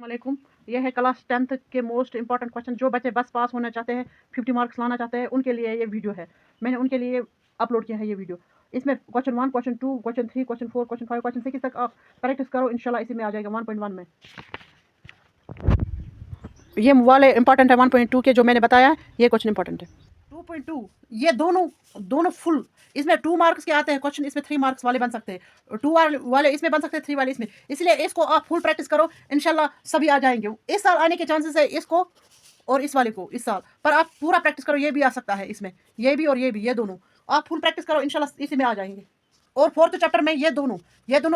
वालेकुम। यह है क्लास 10th के मोस्ट इंपॉर्टेंट क्वेश्चन जो बच्चे बस पास होना चाहते हैं, 50 मार्क्स लाना चाहते हैं, उनके लिए ये वीडियो है। मैंने उनके लिए अपलोड किया है ये वीडियो। इसमें question 1, question 2, question 3, question 4, question 5, question 6 तक आप प्रैक्टिस करो, इंशाल्लाह इसी में आ जाएगा 1.1 में। ये वाले इंपॉर्टेंट है 1.2 के जो मैंने बताया, ये क्वेश्चन इंपॉर्टेंट है। 2.2 ये दोनों दोनों फुल, इसमें 2 मार्क्स के आते हैं क्वेश्चन, इसमें 3 मार्क्स वाले बन सकते हैं, 2 वाले इसमें बन सकते हैं, 3 वाले इसमें। इसलिए इसको आप फुल प्रैक्टिस करो, इंशाल्लाह सभी आ जाएंगे। इस साल आने के चांसेस है इसको और इस वाले को इस साल, पर आप पूरा प्रैक्टिस करो, ये भी आ सकता है इसमें, ये भी और ये भी, ये दोनों आप फुल प्रैक्टिस करो, इंशाल्लाह इसी में आ जाएंगे। और 4th चैप्टर में ये दोनों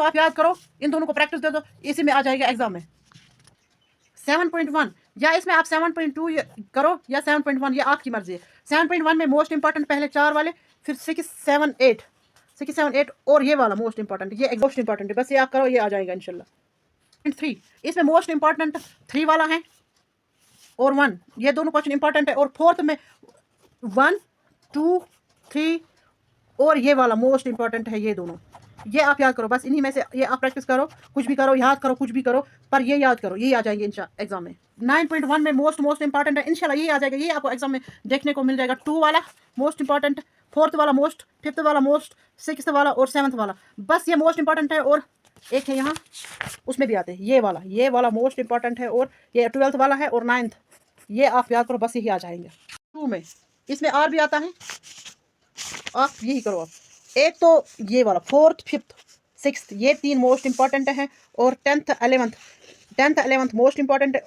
आप याद करो, इन दोनों को प्रैक्टिस दे दो, इसी में आ जाएगा एग्जाम में। 7.1 या इसमें आप 7.2 करो या 7.1, ये आपकी मर्जी है। 7.1 में मोस्ट इंपॉर्टेंट पहले 4 वाले, फिर 6, 7, 8 और ये वाला मोस्ट इंपॉर्टेंट, ये मोस्ट इंपॉर्टेंट है, बस ये आप करो, ये आ जाएगा इंशाल्लाह। 3 इसमें मोस्ट इंपॉर्टेंट 3 वाला है और 1, ये दोनों क्वेश्चन इंपॉर्टेंट है। और 4th में 1, 2, 3 और ये वाला मोस्ट इंपॉर्टेंट है, ये दोनों, ये आप याद करो, बस इन्हीं में से ये आप प्रैक्टिस करो, कुछ भी करो, याद करो, कुछ भी करो, पर ये याद करो, ये आ जाएंगे इंशाल्लाह एग्जाम में। 9.1 में मोस्ट इंपॉर्टेंट है, इंशाल्लाह ये आ जाएगा, ये आपको एग्जाम में देखने को मिल जाएगा। 2 वाला मोस्ट इंपॉर्टेंट, 4th वाला मोस्ट, 5th वाला मोस्ट, 6th वाला और 7th वाला, बस ये मोस्ट इंपॉर्टेंट है। और एक है यहाँ, उसमें भी आते हैं, ये वाला मोस्ट इंपॉर्टेंट है, और ये 12th वाला है और 9th, ये आप याद करो, बस यही आ जाएंगे। 2 में इसमें आर भी आता है, आप यही करो। आप एक तो ये वाला 4th, 5th, 6th, ये 3 मोस्ट इंपॉर्टेंट है, और 10th, 11th मोस्ट इंपॉर्टेंट है,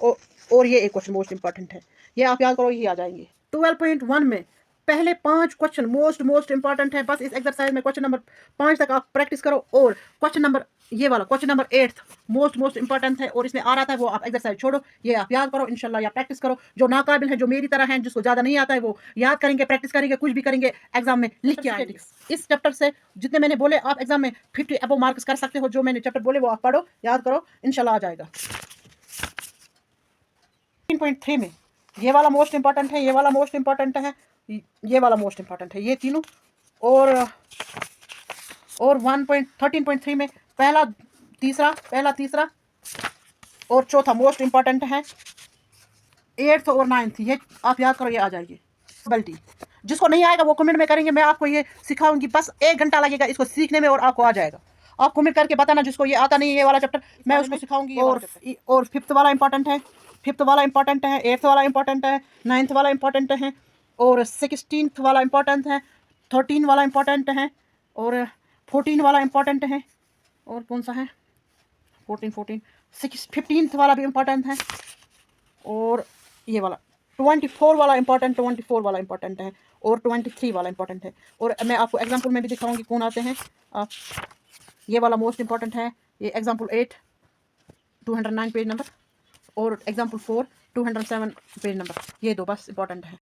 और ये एक क्वेश्चन मोस्ट इंपॉर्टेंट है, ये आप याद करो, यही आ जाएंगे। 12.1 में पहले 5 क्वेश्चन मोस्ट इंपॉर्टेंट है, बस इस एक्सरसाइज में क्वेश्चन नंबर 5 तक आप प्रैक्टिस करो। और क्वेश्चन नंबर ये वाला क्वेश्चन नंबर 8 मोस्ट इंपॉर्टेंट है, और इसमें आ रहा था वो आप एक्सरसाइज छोड़ो, ये आप याद करो इंशाल्लाह, या प्रैक्टिस करो। जो नाकाबिल है, जो मेरी तरह हैं, जिसको ज़्यादा नहीं आता है, वो याद करेंगे, प्रैक्टिस करेंगे, कुछ भी करेंगे, एग्जाम में लिख के आएंगे। इस चैप्टर से जितने मैंने बोले, आप एग्जाम में 50 अबव मार्क्स कर सकते हो। जो मैंने चैप्टर बोले वो आप पढ़ो, याद करो, इंशाल्लाह आ जाएगा। 3.3 में ये वाला मोस्ट इंपॉर्टेंट है, ये वाला मोस्ट इंपॉर्टेंट है, ये वाला मोस्ट इंपॉर्टेंट है, ये तीनों। और 13.3 में पहला तीसरा और चौथा मोस्ट इंपॉर्टेंट है, 8th और 9th, ये आप याद करो, ये आ जाएगी। बल्टी जिसको नहीं आएगा वो कमेंट में करेंगे, मैं आपको ये सिखाऊंगी, बस 1 घंटा लगेगा इसको सीखने में और आपको आ जाएगा। आप कमेंट करके बताना जिसको ये आता नहीं है, ये वाला चैप्टर मैं उसको सिखाऊंगी। और 5th वाला इंपॉर्टेंट है, 5th वाला इंपॉर्टेंट है, 8th वाला इंपॉर्टेंट है, 9th वाला इंपॉर्टेंट है, और 16th वाला इंपॉर्टेंट है, 13 वाला इंपॉर्टेंट है, और 14 वाला इंपॉर्टेंट है, और कौन सा है 15th वाला भी इंपॉर्टेंट है, और ये वाला 24 वाला इंपॉर्टेंट है, और 23 वाला इंपॉर्टेंट है। और मैं आपको एग्जाम्पल में भी दिखाऊंगी कौन आते हैं। आप ये वाला मोस्ट इंपॉर्टेंट है, ये एग्जाम्पल 8 209 पेज नंबर, और एग्जाम्पल 4 207 पेज नंबर, ये 2 बस इंपॉर्टेंट है।